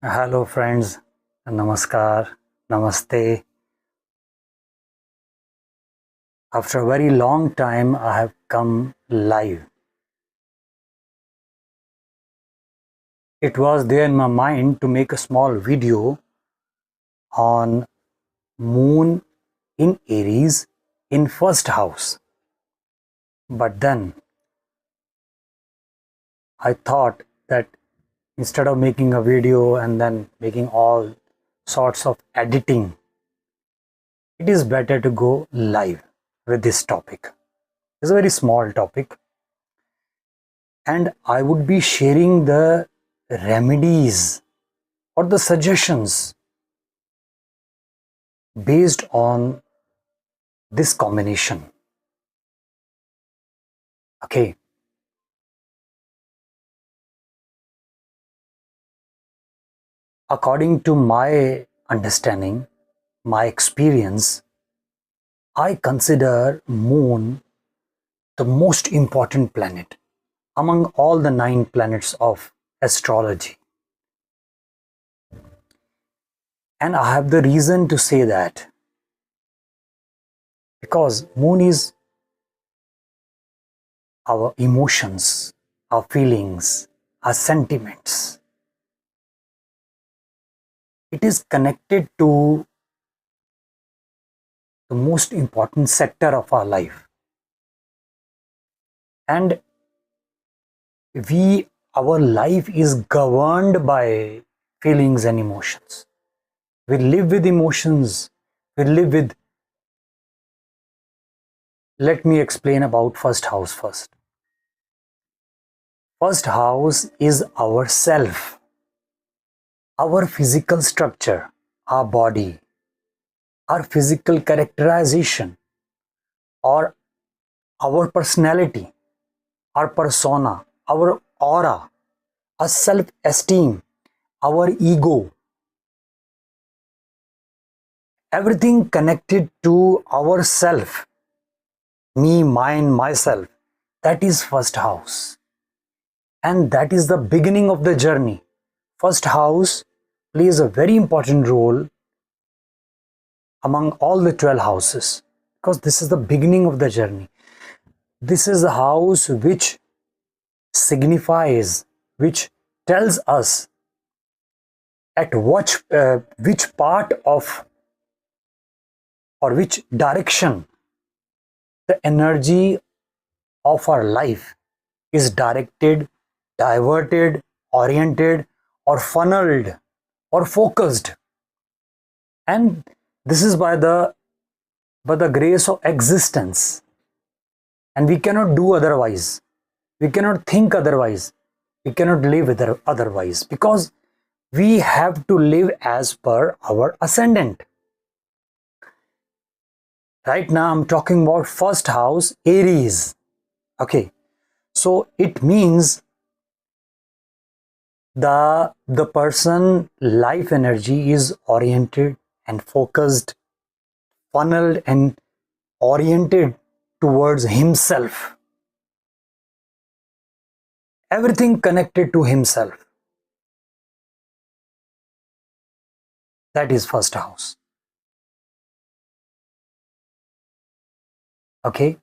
Hello, friends. Namaskar. Namaste. After a very long time, I have come live. It was there in my mind to make a small video on Moon in Aries in first house. But then I thought that instead of making a video and then making all sorts of editing, it is better to go live with this topic. It's a very small topic, and I would be sharing the remedies or the suggestions based on this combination. Okay, according to my understanding, my experience, I consider Moon the most important planet among all the 9 planets of astrology. And I have the reason to say that because Moon is our emotions, our feelings, our sentiments. It is connected to the most important sector of our life. And our life is governed by feelings and emotions. We live with emotions. Let me explain about first house first. First house is our self, our physical structure, our body, our physical characterization, or our personality, our persona, our aura, our self-esteem, our ego, everything connected to ourself, me, mine, myself, that is first house. And that is the beginning of the journey. First house plays a very important role among all the 12 houses because this is the beginning of the journey. This is the house which signifies, which tells us at which part of or which direction the energy of our life is directed, diverted, oriented, or funneled, or focused. And this is by the grace of existence. And we cannot do otherwise. We cannot think otherwise. We cannot live otherwise because we have to live as per our ascendant. Right now, I'm talking about first house, Aries. Okay, so it means the person life energy is oriented and focused, funneled and oriented towards himself. Everything connected to himself. That is first house. Okay,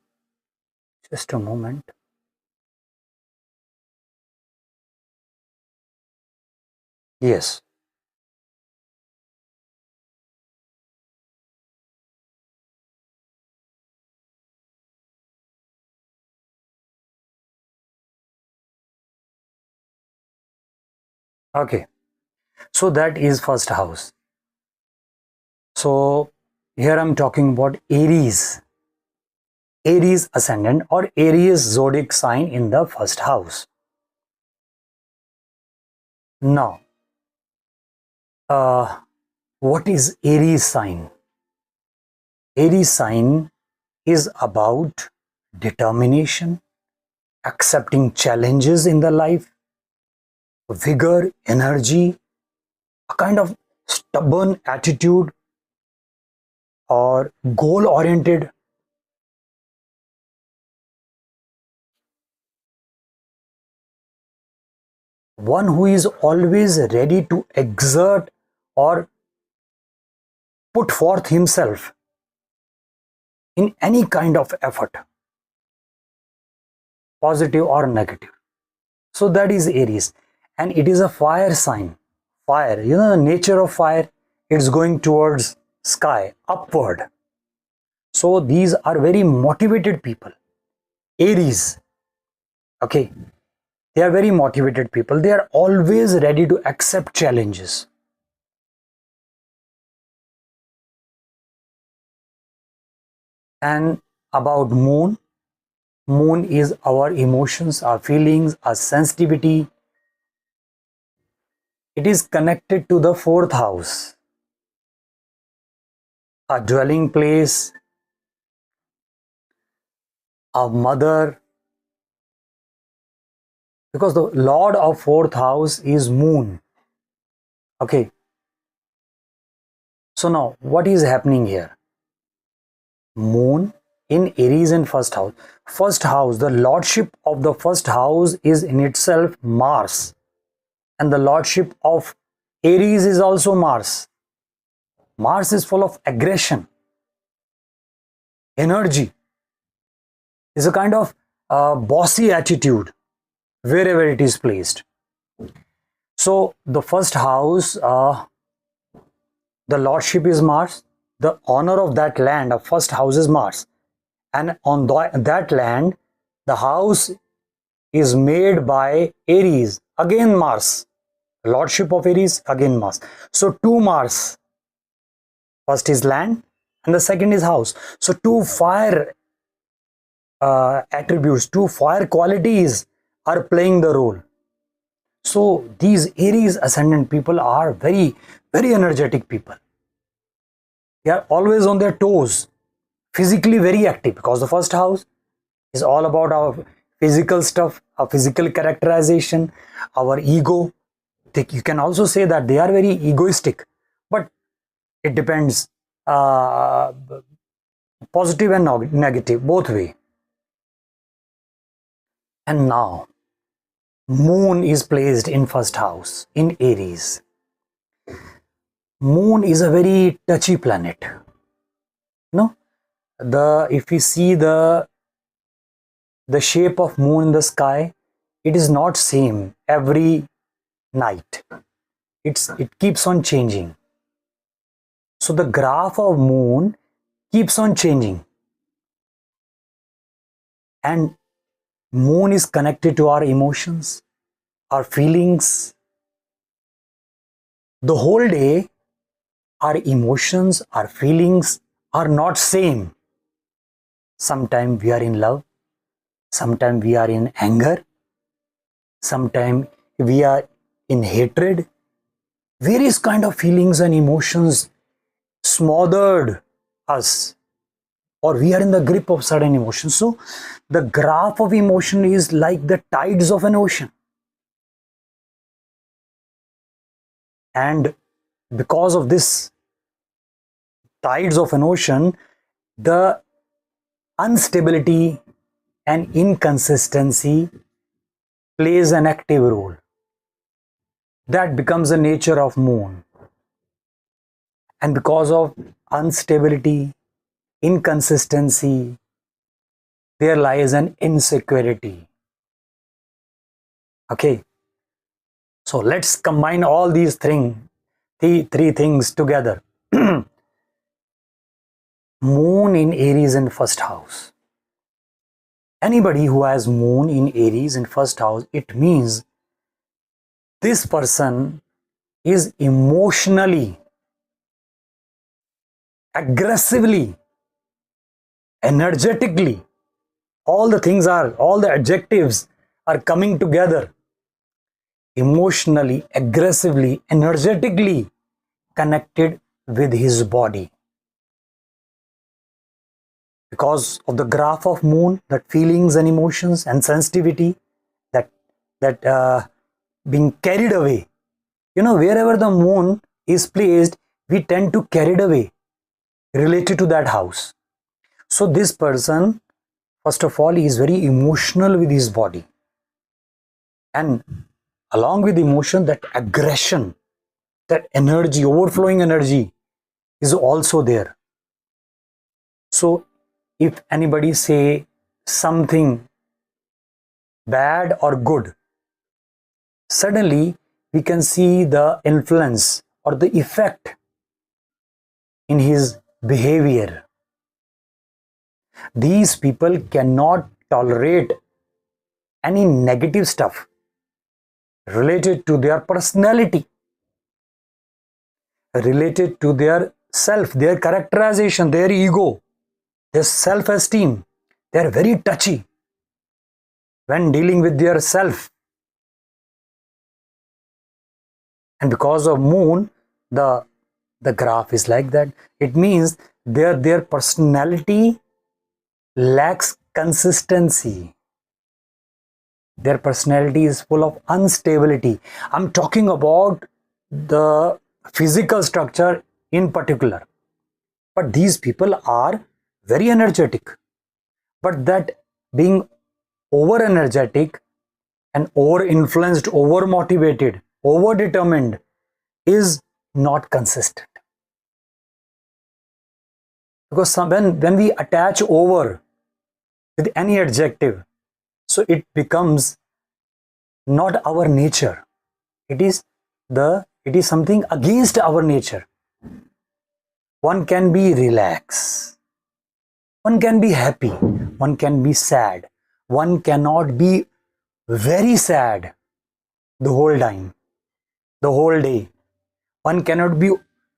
just a moment. Yes. Okay, so that is first house. So here I'm talking about Aries. Aries ascendant or Aries zodiac sign in the first house. Now, what is Aries sign? Aries sign is about determination, accepting challenges in the life, vigor, energy, a kind of stubborn attitude or goal oriented. one who is always ready to exert or put forth himself in any kind of effort, positive or negative. So that is Aries, and it is a fire sign. Fire, you know the nature of fire, it's going towards sky, upward. So these are very motivated people. Aries, okay, they are very motivated people. They are always ready to accept challenges. And about moon, moon is our emotions, our feelings, our sensitivity. It is connected to the fourth house, a dwelling place, a mother, because the lord of fourth house is moon. Okay, so now what is happening here? Moon in Aries in first house. First house, the lordship of the first house is in itself Mars, and the lordship of Aries is also Mars. Mars is full of aggression, energy, is a kind of bossy attitude wherever it is placed. So the first house, the lordship is Mars. The honor of that land of first house is Mars, and on that land the house is made by Aries, again Mars. Lordship of Aries, again Mars. So two Mars, first is land and the second is house. So two fire attributes, two fire qualities are playing the role. So these Aries ascendant people are very, very energetic people. They are always on their toes, physically very active, because the first house is all about our physical stuff, our physical characterization, our ego. You can also say that they are very egoistic, but it depends, positive and negative, both way. And now moon is placed in first house in Aries. Moon is a very touchy planet. No, if we see the shape of moon in the sky, it is not same every night. It keeps on changing. So the graph of moon keeps on changing, and moon is connected to our emotions, our feelings. The whole day our emotions, our feelings are not same. Sometimes we are in love, sometimes we are in anger, sometimes we are in hatred. Various kind of feelings and emotions smothered us, or we are in the grip of certain emotions. So the graph of emotion is like the tides of an ocean, and because of this tides of an ocean, the instability and inconsistency plays an active role. That becomes the nature of moon, and because of instability, inconsistency, there lies an insecurity. Okay, so let's combine all these three things together. Moon in Aries in first house. Anybody who has moon in Aries in first house, it means this person is emotionally, aggressively, energetically, all the adjectives are coming together. Emotionally, aggressively, energetically connected with his body. Because of the graph of moon, that feelings and emotions and sensitivity, that being carried away. You know, wherever the moon is placed, we tend to carried away related to that house. So this person, first of all, is very emotional with his body, and along with emotion, that aggression, that energy, overflowing energy is also there. So if anybody say something bad or good, suddenly we can see the influence or the effect in his behavior. These people cannot tolerate any negative stuff related to their personality, related to their self, their characterization, their ego, their self-esteem. They are very touchy when dealing with their self. And because of moon, the graph is like that. It means their personality lacks consistency. Their personality is full of instability. I'm talking about the physical structure in particular. But these people are very energetic. But that being over energetic and over influenced, over motivated, over determined is not consistent. Because when we attach over with any adjective, so it becomes not our nature. It is something against our nature. One can be relaxed, one can be happy, one can be sad, one cannot be very sad the whole time, the whole day. One cannot be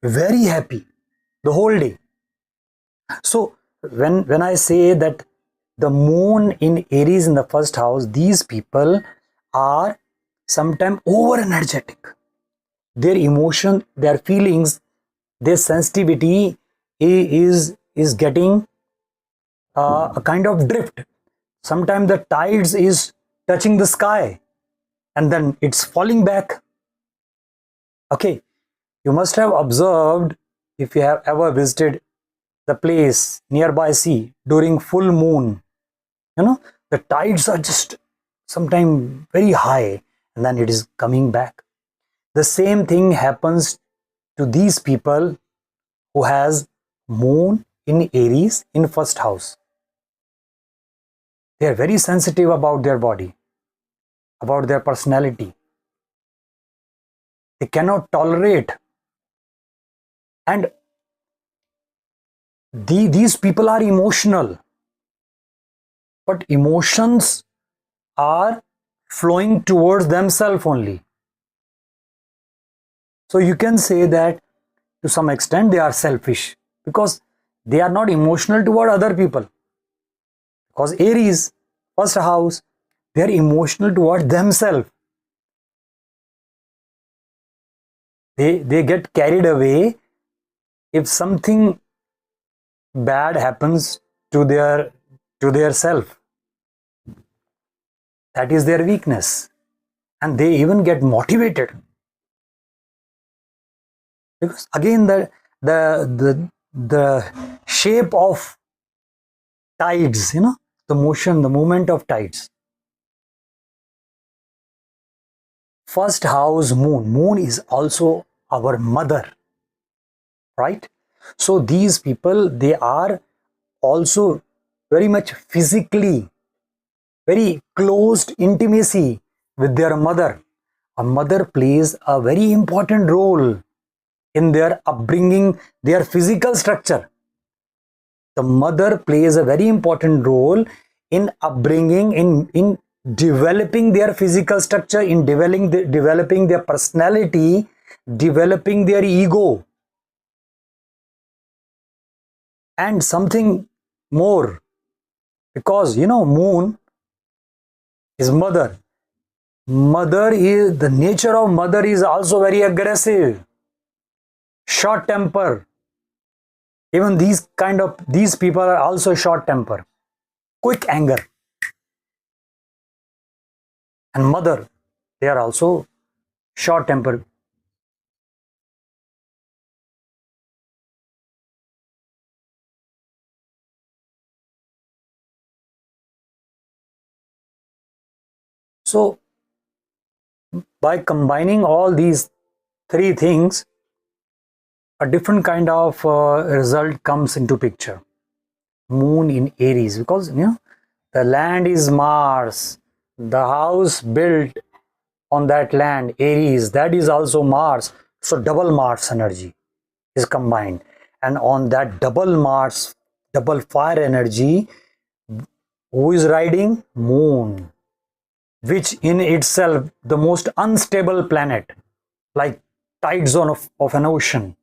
very happy the whole day. So when I say that the moon in Aries in the first house, these people are sometimes over energetic. Their emotion, their feelings, their sensitivity is getting a kind of drift. Sometimes the tides is touching the sky and then it's falling back. Okay, you must have observed, if you have ever visited the place nearby sea during full moon, the tides are just sometimes very high and then it is coming back. The same thing happens to these people who has moon in Aries in first house. They are very sensitive about their body, about their personality. They cannot tolerate, and these people are emotional, but emotions are flowing towards themselves only. So you can say that to some extent they are selfish because they are not emotional toward other people. Because Aries, first house, they are emotional toward themselves. They get carried away if something bad happens to their self. That is their weakness, and they even get motivated because again the shape of tides, the motion, the movement of tides. First house moon is also our mother, right? So these people, they are also very much physically very closed intimacy with their mother. A mother plays a very important role in their upbringing, their physical structure. The mother plays a very important role in upbringing, in developing their physical structure, in developing their personality, developing their ego, and something more. Because moon is mother. Mother is the nature of mother is also very aggressive, short temper. Even these people are also short temper, quick anger. And mother, they are also short temper. So by combining all these three things, a different kind of result comes into picture. Moon in Aries, because the land is Mars, the house built on that land, Aries, that is also Mars. So double Mars energy is combined, and on that double Mars, double fire energy, who is riding? Moon, which in itself the most unstable planet, like tide zone of an ocean.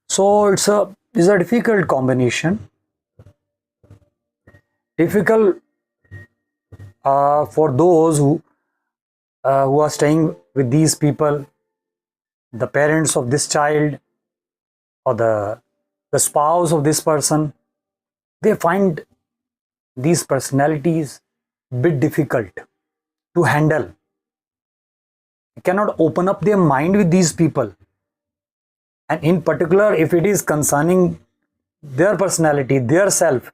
So it's a difficult combination, difficult for those who are staying with these people, the parents of this child, or the spouse of this person. They find these personalities bit difficult to handle. They cannot open up their mind with these people, and in particular if it is concerning their personality, their self,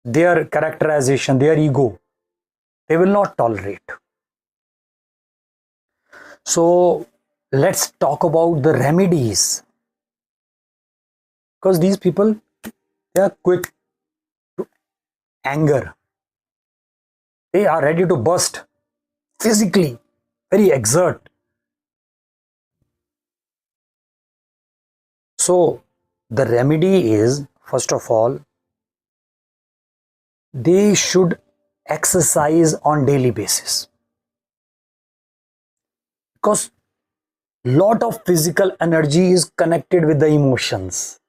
their characterization, their ego, they will not tolerate. So let's talk about the remedies, because these people, they are quick to anger, they are ready to burst physically, very exert. So the remedy is, first of all, they should exercise on daily basis, because lot of physical energy is connected with the emotions,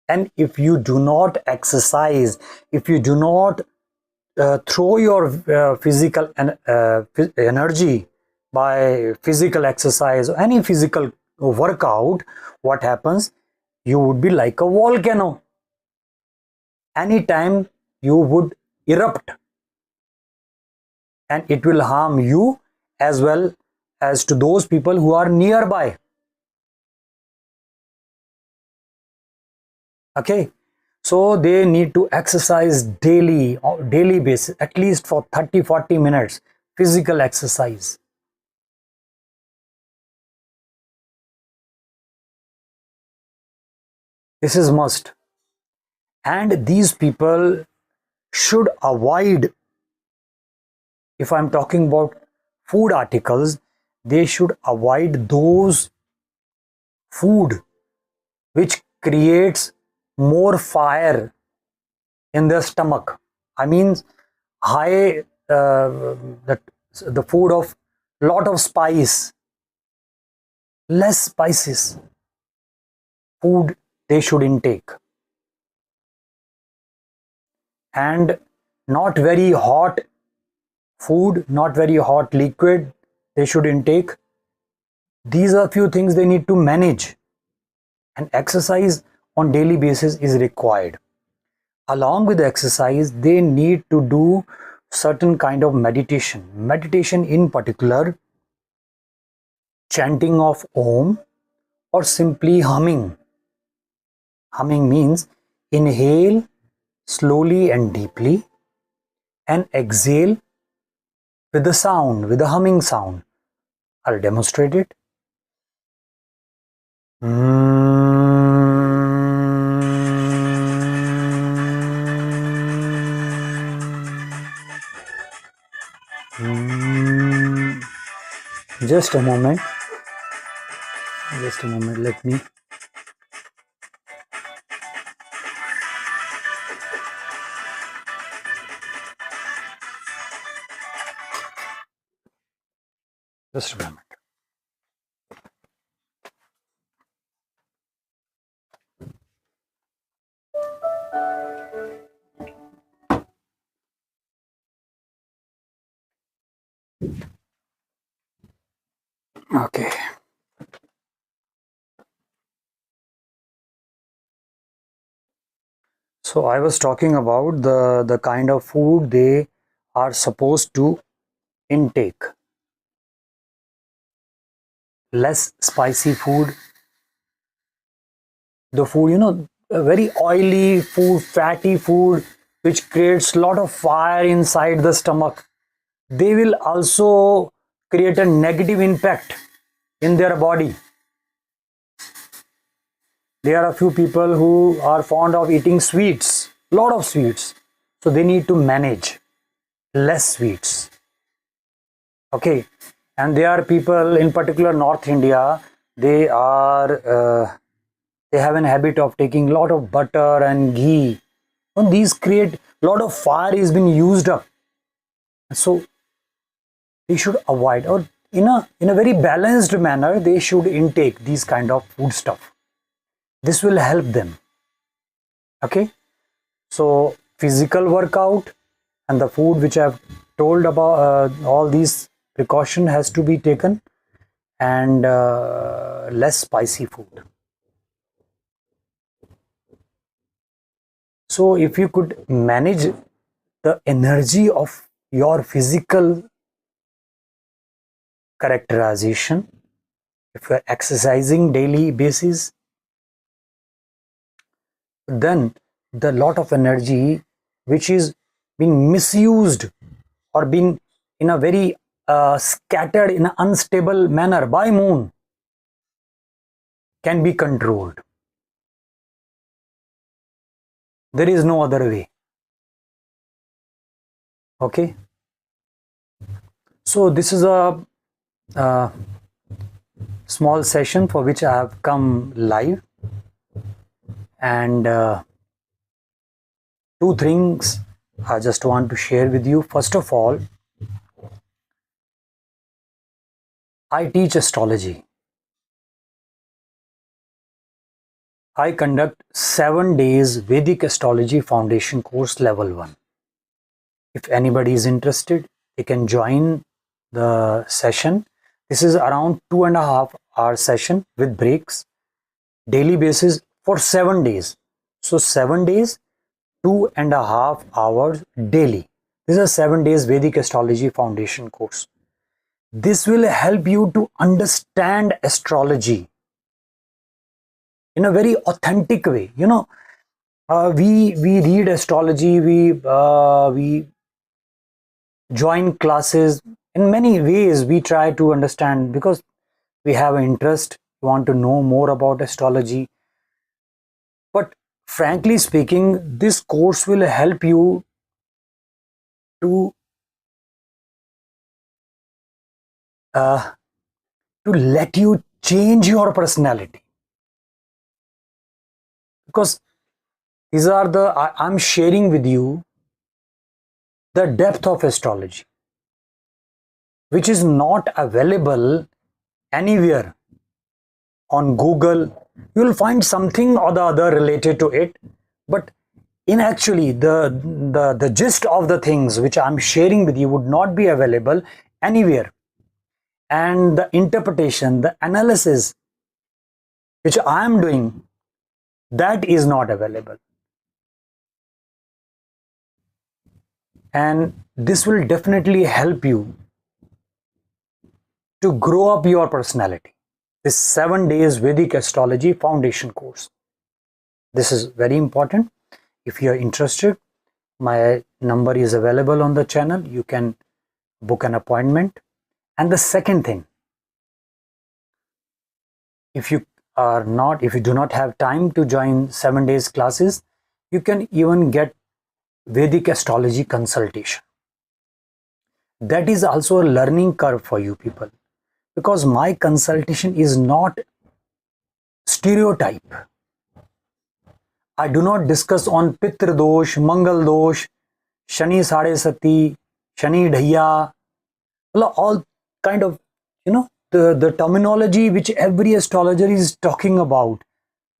and if you do not exercise, if you do not throw your physical energy by physical exercise or any physical workout, what happens? You would be like a volcano. Anytime you would erupt, and it will harm you as well as to those people who are nearby. Okay, so they need to exercise daily, on daily basis, at least for 30-40 minutes physical exercise. This is must. And these people should avoid, if I'm talking about food articles, they should avoid those food which creates more fire in their stomach. I mean, high the, the food of lot of spice, less spices food they should intake, and not very hot food, not very hot liquid they should intake. These are few things they need to manage, and exercise on daily basis is required. Along with the exercise, they need to do certain kind of meditation, in particular chanting of Om, or simply humming. Humming means inhale slowly and deeply and exhale with the sound, with the humming sound. I'll demonstrate it. Just a moment. Just a moment. Let me. Just a moment. Okay. So I was talking about the kind of food they are supposed to intake. Less spicy food. The food, very oily food, fatty food, which creates a lot of fire inside the stomach, they will also create a negative impact in their body. There are a few people who are fond of eating sweets, lot of sweets, so they need to manage less sweets. Okay, and there are people, in particular North India, they have an habit of taking a lot of butter and ghee, and these create a lot of fire is being used up, so they should avoid, or in a very balanced manner they should intake these kind of food stuff. This will help them. Okay, so physical workout and the food which I've told about, all these precaution has to be taken, and less spicy food. So if you could manage the energy of your physical characterization, if you are exercising daily basis, then the lot of energy which is being misused or being in a very scattered in an unstable manner by moon can be controlled. There is no other way. Okay, so this is a small session for which I have come live, and two things I just want to share with you. First of all, I teach astrology. I conduct 7 days Vedic Astrology Foundation course level 1. If anybody is interested, they can join the session. This is around 2.5 hour session with breaks, daily basis for 7 days. So 7 days, 2.5 hours daily. This is a 7 days Vedic Astrology Foundation course. This will help you to understand astrology in a very authentic way. You know, we read astrology, we join classes. In many ways we try to understand because we have an interest, want to know more about astrology. But frankly speaking, this course will help you to let you change your personality, because these are I'm sharing with you the depth of astrology, which is not available anywhere on Google. You will find something or the other related to it, but in actually the gist of the things which I'm sharing with you would not be available anywhere, and the interpretation, the analysis which I am doing, that is not available. And this will definitely help you to grow up your personality. This 7 days Vedic Astrology Foundation course. This is very important. If you are interested, my number is available on the channel. You can book an appointment. And the second thing, if you do not have time to join 7 days classes, you can even get Vedic astrology consultation. That is also a learning curve for you people, because my consultation is not stereotype. I do not discuss on Pitra dosh, Mangal dosh, Shani Sade Sati, Shani Dhaiya, all kind of, the terminology which every astrologer is talking about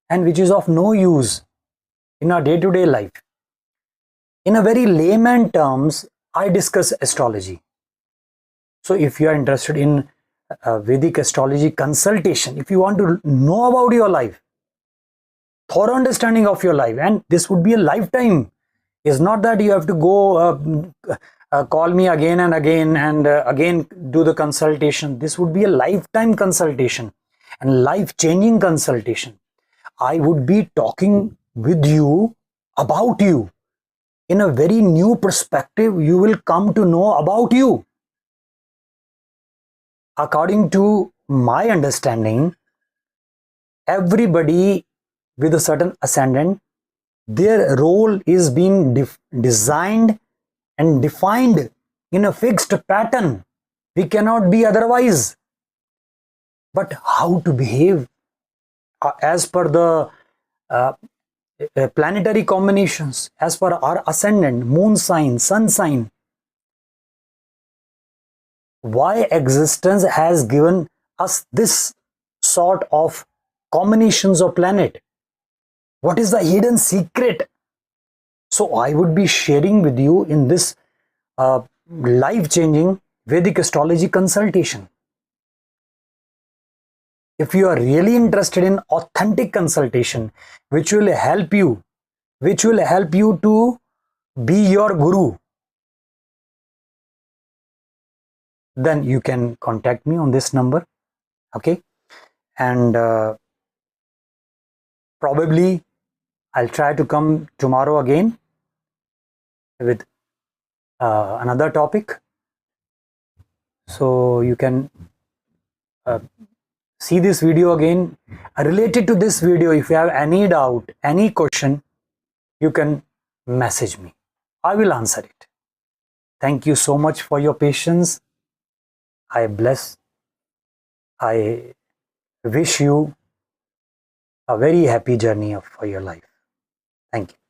and which is of no use in our day-to-day life. In a very layman terms, I discuss astrology. So if you are interested in Vedic astrology consultation, if you want to know about your life, thorough understanding of your life, and this would be a lifetime. It's not that you have to go call me again and again and again do the consultation. This would be a lifetime consultation and life-changing consultation. I would be talking with you about you. In a very new perspective, you will come to know about you. According to my understanding, everybody with a certain ascendant, their role is being designed and defined in a fixed pattern. We cannot be otherwise. But how to behave as per the uh, planetary combinations, as per our ascendant, moon sign, sun sign, why existence has given us this sort of combinations of planet? What is the hidden secret? So I would be sharing with you in this life-changing Vedic astrology consultation. If you are really interested in authentic consultation, which will help you to be your guru, then you can contact me on this number. Okay, and probably I'll try to come tomorrow again with another topic, so you can see this video again. Related to this video, if you have any doubt, any question, you can message me. I will answer it. Thank you so much for your patience. I wish you a very happy journey for your life. Thank you.